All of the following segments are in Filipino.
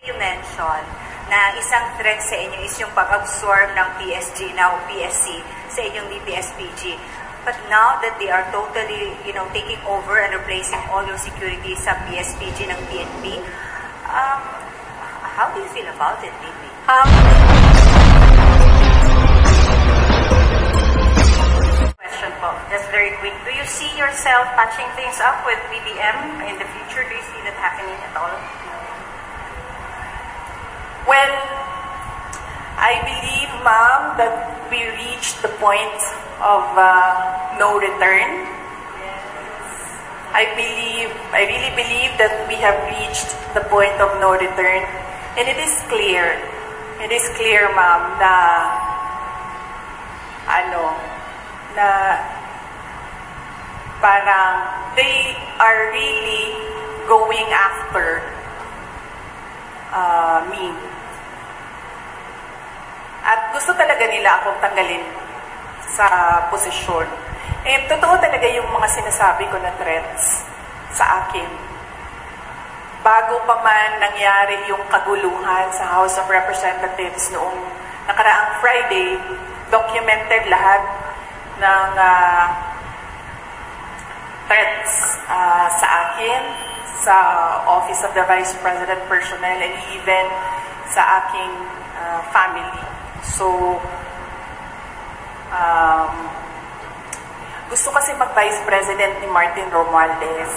You mentioned na isang threat sa inyo is yung pag-absorb ng PSG, now PSC, sa inyong DPSPG. But now that they are totally, taking over and replacing all your security sa PSPG ng PNP, how do you feel about it, DP? Question po, just very quick. Do you see yourself patching things up with BBM in the future? Do you see that happening at all? Well, I believe, ma'am, that we reached the point of no return. I really believe that we have reached the point of no return. And it is clear, ma'am, na parang they are really going after me. At gusto talaga nila akong tanggalin sa posisyon. Totoo talaga yung mga sinasabi ko na threats sa akin. Bago pa man nangyari yung kaguluhan sa House of Representatives noong nakaraang Friday, documented lahat ng threats sa akin, sa Office of the Vice President personnel, and even sa aking family. So, gusto kasi mag-Vice President ni Martin Romualdez.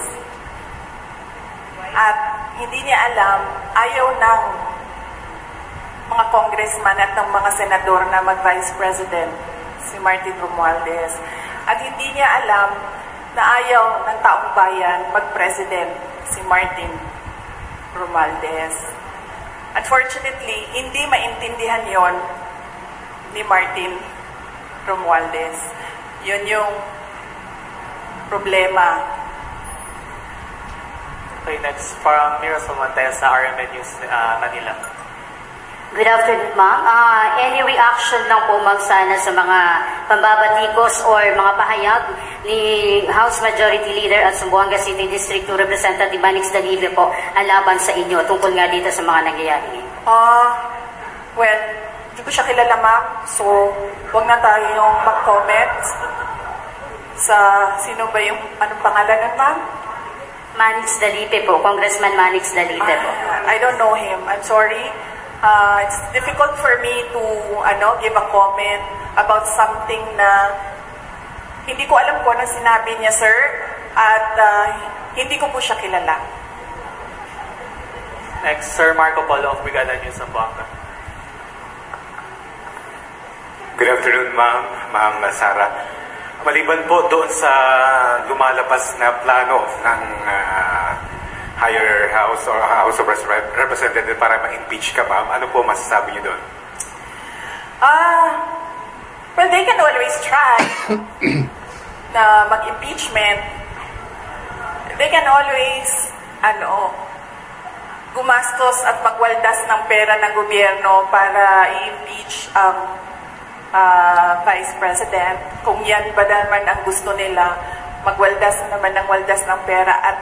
At hindi niya alam, ayaw ng mga congressman at ng mga senador na mag-Vice President si Martin Romualdez. At hindi niya alam na ayaw ng taong bayan mag-President si Martin Romualdez. Unfortunately, hindi maintindihan yon ni Martin Romualdez. Yun yung problema. Okay, next from Mirasol Montes sa RMN News Manila. Good afternoon, ma'am. Any reaction lang po, ma'am, sana sa mga pambabatikos or mga pahayag ni House Majority Leader at Zamboanga City District 2 Representative Manix Dalive po ang laban sa inyo tungkol nga dito sa mga nangyayari? Well, hindi ko siya kilala, ma'am. So, huwag na tayong mag-comment sa sino ba yung, anong pangalan nun, ma'am? Manix Dalive po, Congressman Manix Dalive po. I don't know him. I'm sorry. It's difficult for me to give a comment about something na hindi ko alam kung anong sinabi niya, sir, at hindi ko po siya kilala. Next, Sir Marco Polo of Brigada News Zamboanga. Good afternoon, Ma'am Sara. Maliban po doon sa lumalabas na plano ng higher house or House of Representatives para ma-impeach ka, ma'am, ano po masasabi niyo doon? Well, they can always try na mag-impeachment. They can always, gumastos at magwaldas ng pera ng gobyerno para i-impeach ang Vice President. Kung yan ba naman ang gusto nila, magwaldas naman ng waldas ng pera at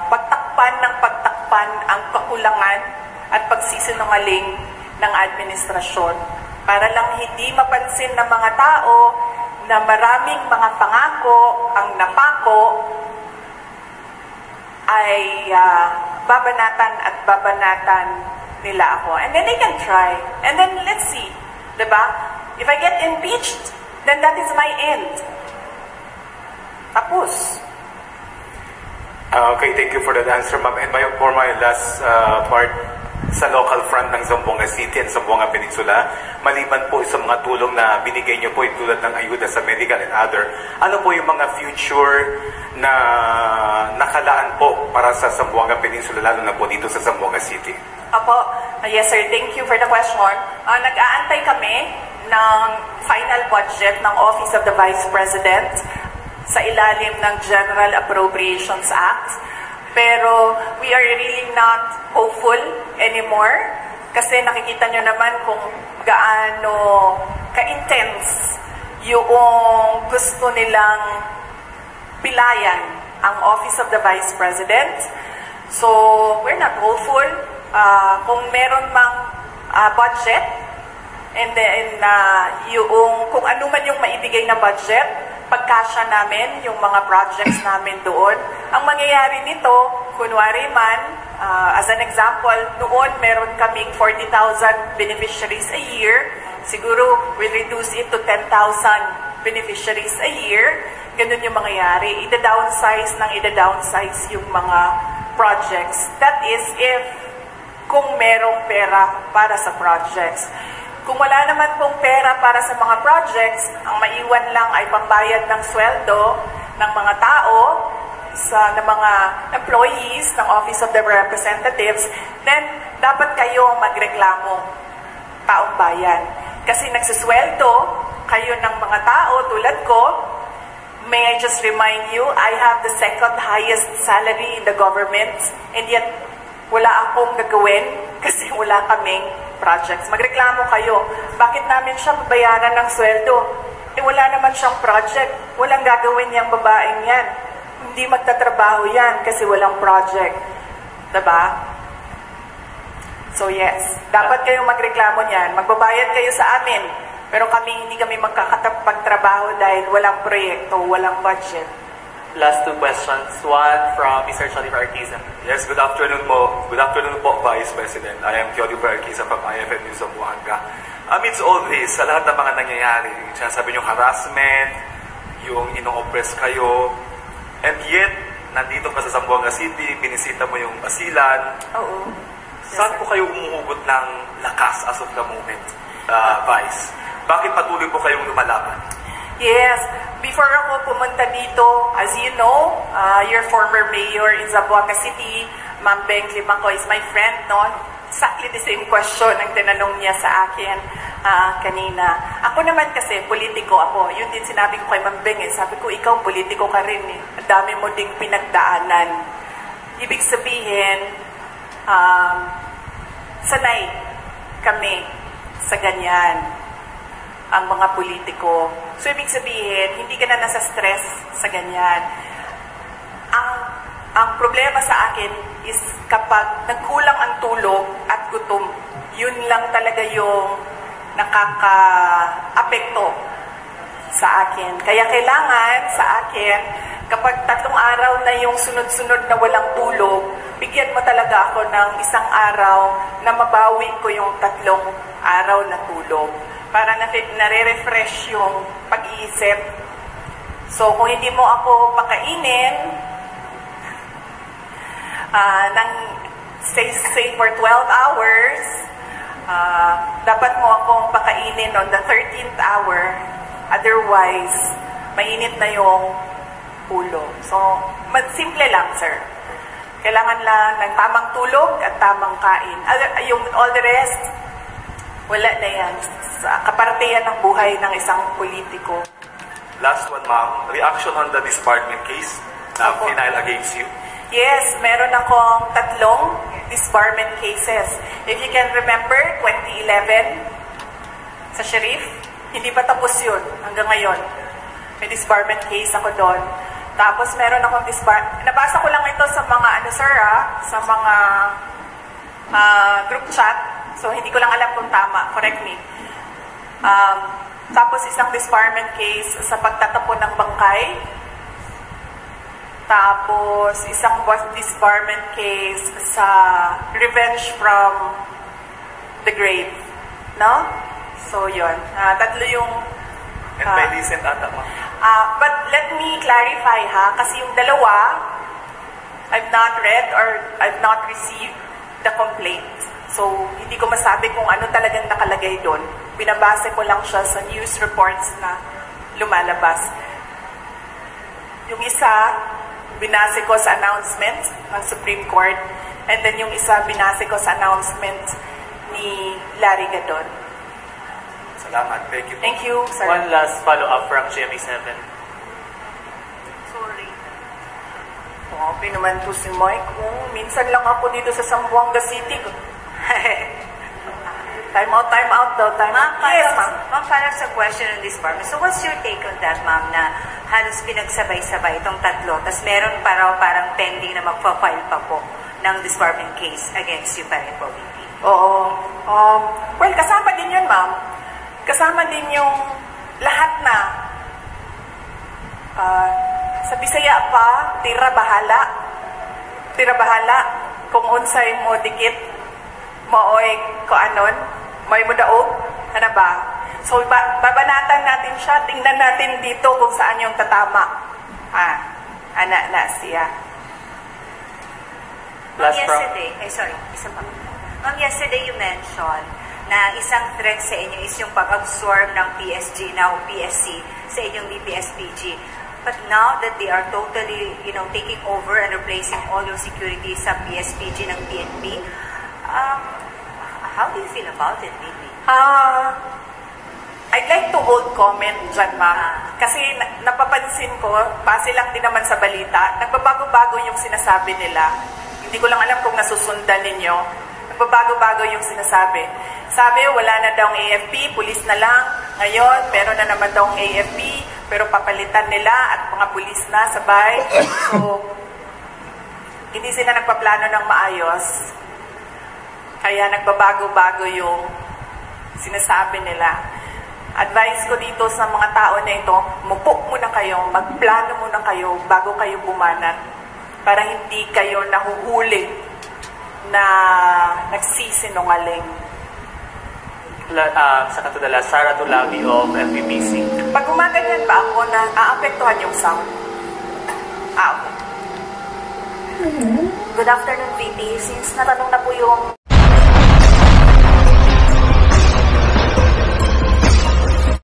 pagtakpan ang kakulangan at pagsisinungaling ng administrasyon para lang hindi mapansin ng mga tao na maraming mga pangako ang napako ay babanatan at babanatan nila ako. And then they can try. And then let's see. Diba? If I get impeached, then that is my end. Tapos. Okay, thank you for that answer, ma'am. And for my last part, sa local front ng Zamboanga City and Zamboanga Peninsula, maliban po sa mga tulong na binigay niyo po tulad ng ayuda sa medical and other, ano po yung mga future na nakalaan po para sa Zamboanga Peninsula, lalo na po dito sa Zamboanga City? Apo, yes sir, thank you for the question. Nag-aantay kami ng final budget ng Office of the Vice President sa ilalim ng General Appropriations Act. Pero we are really not hopeful anymore kasi nakikita nyo naman kung gaano ka-intense yung gusto nilang pilayan ang Office of the Vice President. So we're not hopeful. kung meron mang budget, and then kung ano man yung maibigay na budget, pagkasya namin yung mga projects namin doon. Ang mangyayari nito, kunwari man, as an example, noon meron kaming 40,000 beneficiaries a year. Siguro we'll reduce it to 10,000 beneficiaries a year. Ganun yung mangyayari. Ida-downsize yung mga projects. That is if kung merong pera para sa projects. Kung wala naman pong pera para sa mga projects, ang maiwan lang ay pambayad ng sweldo ng mga tao, ng mga employees ng Office of the Representatives, then dapat kayo magreklamo, taong bayan. Kasi nagsusweldo kayo ng mga tao tulad ko. May I just remind you, I have the second highest salary in the government, and yet wala akong gagawin kasi wala kaming projects. Magreklamo kayo. Bakit namin siya babayaran ng sweldo? Wala naman siyang project. Walang gagawin niyang babaeng yan. Hindi magtatrabaho yan kasi walang project. Diba? So yes, dapat kayong magreklamo niyan. Magbabayad kayo sa amin. Pero hindi kami magkakapagtrabaho dahil walang proyekto, walang budget. Last two questions. One from Mr. Joliver Arquiza. Yes, good afternoon po. Good afternoon po, Vice President. I am Joliver Arquiza from IFM News Zamboanga. Amidst all this, sa lahat ng mga nangyayari, sinasabi niyong harassment, yung ino-oppress kayo, and yet, nandito ka sa Zamboanga City, binisita mo yung Basilan. Oo. Saan po kayo umuhugot ng lakas as of the moment, Vice? Bakit patuloy po kayong lumalaban? Yes. Before ako pumunta dito, as you know, your former mayor in Zamboanga City, Ma'am Beng Limanco, is my friend, no? Exactly the same question ang tinanong niya sa akin kanina. Ako naman kasi, politiko ako. Yun din sinabi ko kay Ma'am Beng. Sabi ko, ikaw politiko ka rin. Ang dami mo ding pinagdaanan. Ibig sabihin, sanay kami sa ganyan ang mga politiko. So, ibig sabihin, hindi ka na nasa stress sa ganyan. Ang problema sa akin is kapag nagkulang ang tulog at gutom, yun lang talaga yung nakaka-apekto sa akin. Kaya kailangan sa akin, kapag 3 araw na yung sunod-sunod na walang tulog, bigyan mo talaga ako ng 1 araw na mabawi ko yung 3 araw na tulog para nare-refresh yung pag-iisip. So, kung hindi mo ako pakainin ng say for 12 hours, dapat mo akong pakainin on the 13th hour. Otherwise, mainit na yung ulo. So, simple lang, sir. Kailangan lang ng tamang tulog at tamang kain. Yung all the rest, wala na yan. Kapartihan ng buhay ng isang politiko. Last one, ma'am. Reaction on the disbarment case na final against you? Yes, meron akong 3 disbarment cases. If you can remember, 2011, sa Sheriff, hindi pa tapos yun hanggang ngayon. May disbarment case ako doon. Tapos meron akong nabasa ko lang ito sa mga, sa mga group chat. So, hindi ko lang alam kung tama. Correct me. Tapos, isang disbarment case sa pagtatapon ng bangkay. Tapos, isang disbarment case sa revenge from the grave. No? So, yun. 3 yung... And by recent ata, ma'am. But let me clarify, kasi yung 2, I've not read or I've not received the complaint. So, hindi ko masabi kung ano talagang nakalagay doon. Binabase ko lang siya sa news reports na lumalabas. Yung isa, binase ko sa announcement ng Supreme Court. And then yung isa, binase ko sa announcement ni Larry Gadon. Salamat. Thank you. Thank you, sir. One last follow-up from GMA7. Sorry. Okay naman po si Mike. Minsan lang ako dito sa Zamboanga City. Time out daw. Yes, ma'am. Ma'am, parang sa question on this part. So what's your take on that, ma'am, na halos pinagsabay-sabay itong 3, tapos meron parang pending na magpa-file pa po ng disbarment case against you pa rin po, VP? Oo. Well, kasama din yun, ma'am. Kasama din yung lahat na sa Bisaya pa, tira bahala. Tira bahala. Kung unsay mo dikit, mooy ko anon, may mo daog, ano ba? So, babanatan natin siya, tingnan natin dito kung saan yung tatama. Anak na siya. Ma'am, yesterday, isa pa. Ma'am, yesterday you mentioned na isang threat sa inyo is yung pag-absorb ng PSG, now PSC, sa inyong DPSPG. But now that they are totally, taking over and replacing all your security sa PSPG ng PNP, how do you feel about it, Bibi? I'd like to hold comment dyan, ma'am. Kasi napapansin ko, base lang din naman sa balita, nagbabago-bago yung sinasabi nila. Hindi ko lang alam kung nasusundan ninyo. Nagbabago-bago yung sinasabi. Sabi, wala na daw AFP, pulis na lang. Ngayon, meron na naman daw AFP, pero papalitan nila at mga pulis na sabay. So, hindi sila nagpaplano ng maayos. Kaya nagbabago-bago yung sinasabi nila. Advice ko dito sa mga tao na ito, mupo muna kayo, magplano muna kayo bago kayo bumanat para hindi kayo nahuhuli na nagsisinungaling. Sa katulala, Sara Dulavi of FEBC. Pag gumaganyan ba ako na aapektuhan yung sound? Okay. Good afternoon, VP. Since natanong na po yung